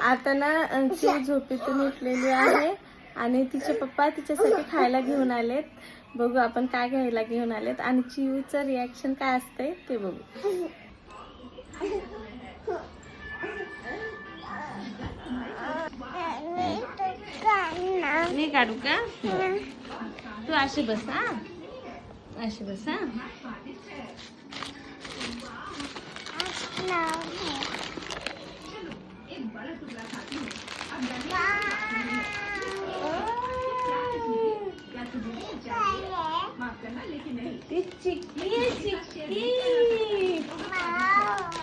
आता ना चिऊ झोपेतून उठलेली आहे आणि तिचे पप्पा तिच्यासाठी खायला घेऊन आलेत. बघू आपण काय घ्यायला घेऊन आलेत आणि चिऊचं रिॲक्शन काय असतंय ते बघू. मी काढू का? तू अशी बस हा, अशी बस हा. चिक्की चिक्की.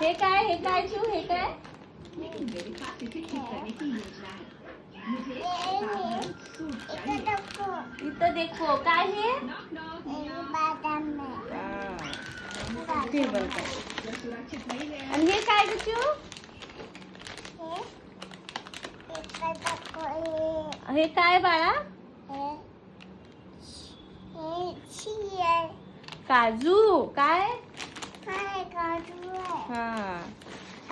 हे काय, हे काय चिऊ, हे काय? इथं देखो काय हे? टेबल काय आणि हे काय ग चिऊ? हे काय बाळा? काजू काय? हा.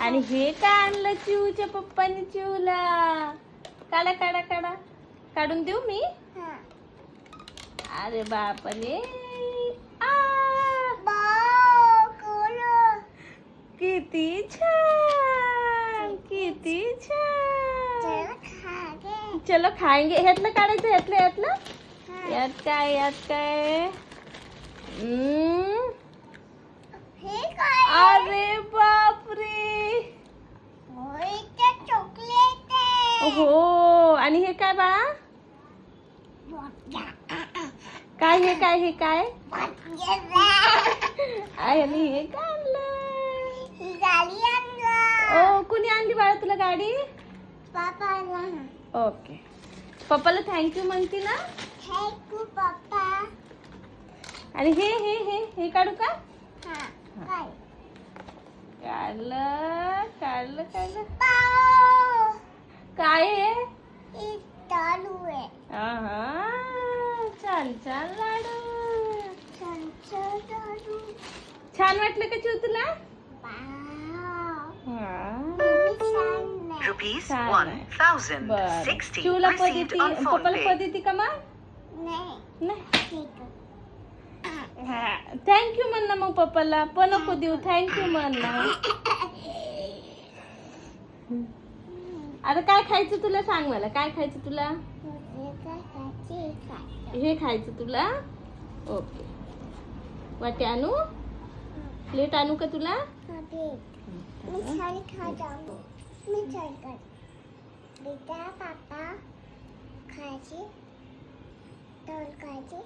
आणि हे काय आणलं चिऊच्या पप्पानी चिऊला? काढा काढा काढा, काढून देऊ मी? अरे बापरे, किती छान, किती छान. चलो खाएंगे. ह्यातलं काढायचं, ह्यातलं ह्यातलं. यात काय, यात काय? अरे बापरे, हो. आणि हे काय बाळा? काय हे काय, हे काय? आणि हे काय आणलं? ओ, कुणी आणली बाळा तुला गाडी? ओके. पप्पाला थँक्यू म्हणते ना? थँक्यू पप्पा. आणि हे हे हे हे काढू का? काढलं काढलं काढलं. काय आहे? हा, छान छान लाडू. छान वाटलं का चिऊ तुला? Rupees 1,060 चिऊला received पद्धती, on phone पप्पाला pay. पद्धती का मग? नाही. थँक्यू म्हण ना मग पप्पाला. पण नको देऊ, थँक्यू म्हण ना. आता काय खायचं तुला सांग मला, काय खायचं तुला? हे खायचं तुला? ओके. वाटे आणू? प्लेट आणू का तुला? बेटा पापा खायची, तोल खायची,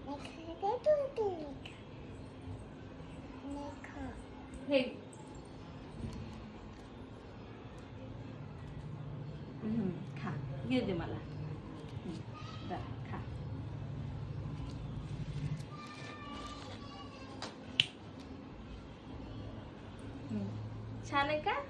नाही खायचं तू नाही खा. हे खा, घे दे मला. खा. छान आहे का?